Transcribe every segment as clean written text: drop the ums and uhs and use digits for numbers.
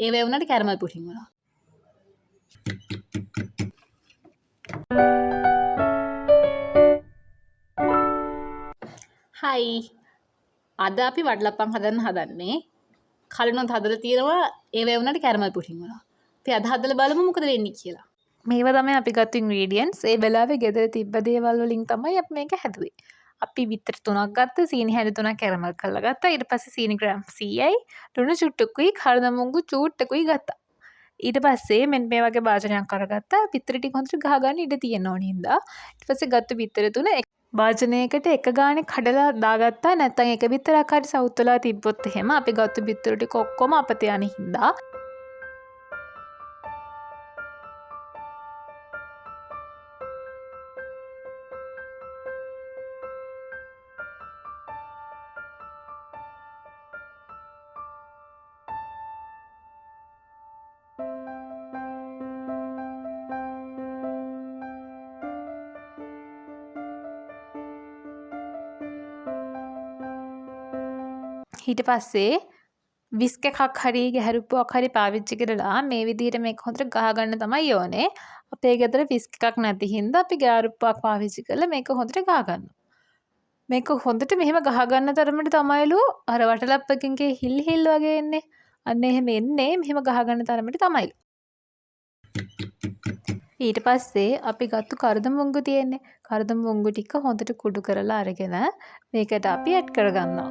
ඒ වුණාට caramel pudding වුණා. හයි. අද අපි වඩලප්පම් හදන්න හදන්නේ. කලිනුත් හදලා තියෙනවා ඒ වුණාට කැරමල් පුඩින් වුණා. අපි අද හදලා බලමු මොකද වෙන්නේ කියලා. මේවා තමයි අපි ගත්ත ඉන්ග්‍රීඩියන්ට්ස්. ඒ වෙලාවේ ගෙදර තිබ්බ දේවල් වලින් තමයි අපි මේක හැදුවේ. අපි බිත්තර 3ක් ගත්තා, සීනි හැඳි 3ක් කැරමල් කරලා ගත්තා. ඊට පස්සේ සීනි ග්‍රෑම් 100යි, ලුණු චුට්ටකුයි, කඩන මුංගු චූට්ටකුයි ගත්තා. ඊට පස්සේ මෙන්න මේ වගේ භාජනයක් අරගත්තා. බිත්තර ටික හොඳට ගහගන්න ඉඩ තියෙන ඕන හින්දා. ඊට පස්සේ ගත්ත බිත්තර තුන භාජනයකට එක ගානේ කඩලා දාගත්තා. නැත්නම් එක බිත්තරක් හරි සවුත් වෙලා තිබ්බොත් එහෙම අපි ගත්ත බිත්තර ටික ඔක්කොම අපත යන හින්දා ඊට පස්සේ විස්ක් එකක් හරි ගැහැරුප්පුවක් හරි පාවිච්චි කරලා මේ විදිහට මේක හොඳට ගහගන්න තමයි ඕනේ. අපේ ගෙදර විස්ක් එකක් නැති හින්දා අපි ගැහැරුප්පුවක් පාවිච්චි කරලා මේක හොඳට ගහගන්නවා. මේක හොඳට මෙහෙම ගහගන්න තරමට තමයිලු අර වටලප්පකින්ගේ හිල් හිල් වගේ එන්නේ. අන්න එහෙම එන්නේ මෙහෙම ගහගන්න තරමට තමයිලු. ඊට පස්සේ අපි ගත්තු කරදම් මුංගු තියෙන්නේ. කරදම් මුංගු ටික හොඳට කුඩු කරලා අරගෙන මේකට අපි ඇඩ් කරගන්නවා.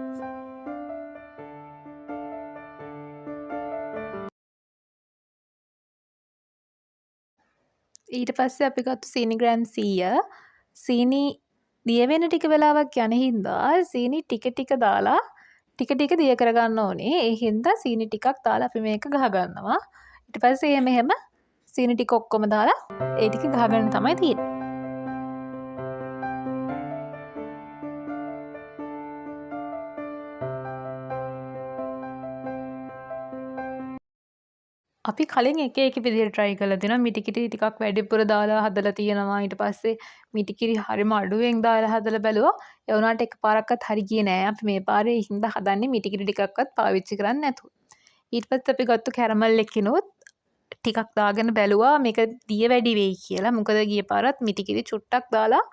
ඊට පස්සේ අපි ගත්තු සීනි ග්‍රෑම් 100 සීනි දිය වෙන ටික වෙලාවක් යන හින්දා සීනි ටික ටික දාලා ටික ටික දිය කරගන්න ඕනේ. ඒ හින්දා සීනි ටිකක් දාලා අපි මේක ගහගන්නවා. ඊට පස්සේ මෙහෙම සීනි ටික ඔක්කොම දාලා ඒ ටික ගහගන්න තමයි තියෙන්නේ. අපි කලින් එක විදිහට try කරලා දෙනවා. මිටිකිරි ටිකක් වැඩිපුර දාලා හදලා තියෙනවා. ඊට පස්සේ මිටිකිරි හරිම අඩුවෙන් දාලා හදලා බැලුවා. ඒ වුණාට එකපාරක්වත් හරි ගියේ නෑ. අපි මේ පාරේ හින්දා හදන්නේ මිටිකිරි ටිකක්වත් පාවිච්චි කරන්නේ නැතුව. ඊට පස්සේ අපි ගත්ත කැරමල් එකකිනුත් ටිකක් දාගෙන බැලුවා මේක දිය වැඩි වෙයි කියලා. මොකද ගිය පාරත් මිටිකිරි චුට්ටක් දාලා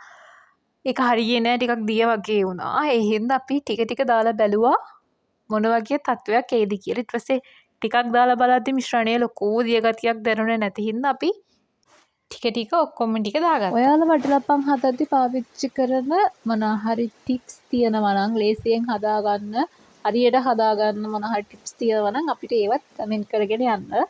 ඒක හරියන්නේ නෑ. ටිකක් දිය වගේ වුණා. ඒ හින්දා අපි ටික ටික දාලා බැලුවා මොන වගේ තත්වයක් එයිද කියලා. ඊට පස්සේ ටිකක් දාලා බලද්දි මිශ්‍රණයේ ලොකු දිය ගතියක් දැනුනේ නැති හින්දා අපි ටික ටික ඔක්කොම ටික දාගත්තා. ඔයාලා වටලප්පම් හදද්දි පාවිච්චි කරන මොනවා හරි ටිප්ස් තියෙනවා නම් ලේසියෙන් හදාගන්න හරියට හදාගන්න මොනවා හරි ටිප්ස් තියෙනවා නම් අපිට ඒවත් කමෙන්ට් කරගෙන යන්න.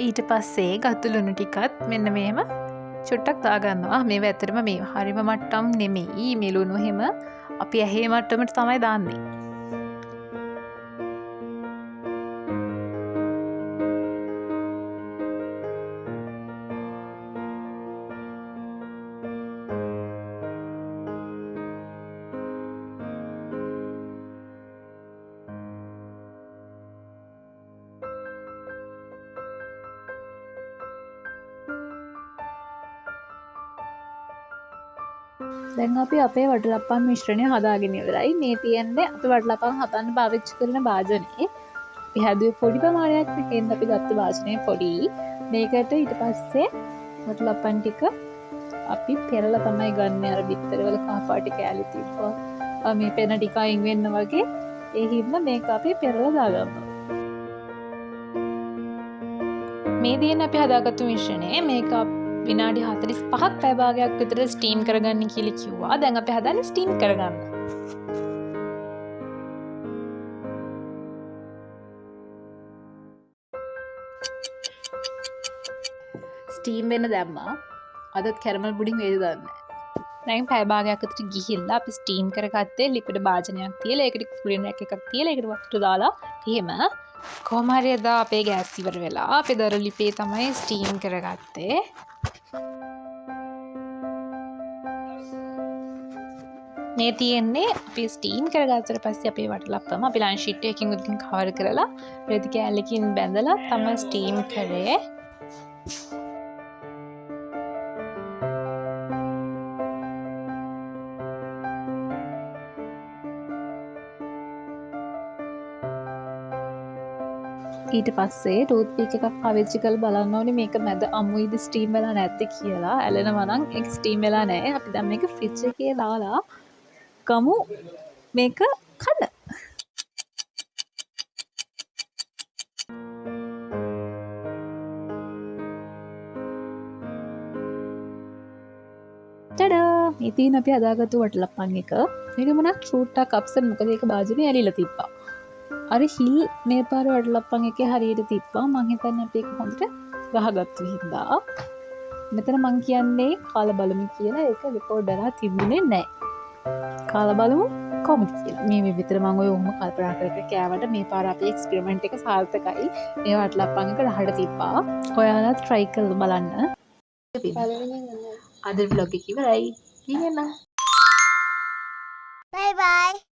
ඊට පස්සේ ගත්තු ලුණු ටිකත් මෙන්න මෙහෙම චුට්ටක් දාගන්නවා. මේවා ඇත්තටම මේ හරිම මට්ටම් නෙමෙයි. මේ ලුණු එහෙම අපි ඇහි මට්ටමට තමයි දාන්නේ. දැන් අපි අපේ වටලප්පම් මිශ්‍රණය හදාගෙන ඉවරයි. මේ තියෙන්නේ අපි වටලප්පම් හදන්න පාවිච්චි කරන භාජනේ. අපි හැදුවේ පොඩි ප්‍රමාණයක් නෙකෙන් අපි ගත්ත භාජනය පොඩි. මේකට ඊට පස්සේ වටලප්පම් ටික අපි පෙරලා තමයි ගන්න. අර බිත්තරවල කහ පාට කෑලි තිබ්බා. මේ පෙන ටික අයින් වෙන්න වගේ. ඒ හින්දා මේක අපි පෙරලා දාගන්නවා. මේ තියෙන අපි හදාගත්තු මිශ්‍රණය මේක විනාඩි 45ක් පැය භාගයක් විතර ස්ටීම් කරගන්න කියලා කිව්වා. දැන් අපි හදන්නේ ස්ටීම් කරගන්න. ස්ටීම් වෙන දැම්මා. අදත් කැරමල් පුඩින් වේද දන්නේ දැන් පැය භාගයක් විතර ගිහිල්ලා අපි ස්ටීම් කරගත්තේ ලික්විඩ් භාජනයක් තියලා ඒකට කුලින් රැක් එකක් තියලා ඒකට වතුර දාලා එහෙම කොහොම හරි එදා අපේ ගෑස් ඉවර වෙලා අපේ දර ලිපේ තමයි ස්ටීම් කරගත්තේ මේ තියෙන්නේ අපි ස්ටීම් කරගත්තට පස්සේ අපේ වටලප්පම අපි ලන්ච් ෂීට් එකකින් උඩින් කවර් කරලා රෙදි කෑල්ලකින් බැඳලා තමයි ස්ටීම් කරේ ඊට පස්සේ ටූත් පික් එකක් පාවිච්චි කරලා බලන්න ඕනේ මේක මැද අමුයිද ස්ටීම් වෙලා නැද්ද කියලා. ඇලෙනවා නම් ඒක ස්ටීම් වෙලා නැහැ. අපි දැන් මේක ෆ්‍රිජ් එකේ දාලා ගමු මේක කන්න. ටඩා! මේ තියෙන අපි හදාගත්තු වටලප්පන් එක. මේක මොනක් ෂූට්ටක් අප්සෙට් මොකද ඒක භාජනේ ඇලිලා තිබ්බා. අර හිල් මේ පාර වටලප්පන් එකේ හරියට තිබ්බා මං හිතන්නේ අපි ඒක හොඳට ගහගත්තු හින්දා මෙතන මං කියන්නේ කාලා බලමු කියලා ඒක රෙකෝඩ් කරලා තිබුණේ නැහැ කාලා බලමු කොහොමද කියලා මේ විතර මං ඔය උම්ම කල්පනා කර කර කෑවට මේ පාර අපේ එක්ස්පෙරිමන්ට් එක සාර්ථකයි මේ වටලප්පන් එක රහට තිබ්බා ඔයාලා try කරලා බලන්න අද vlog එක ඉවරයි කියන්න bye bye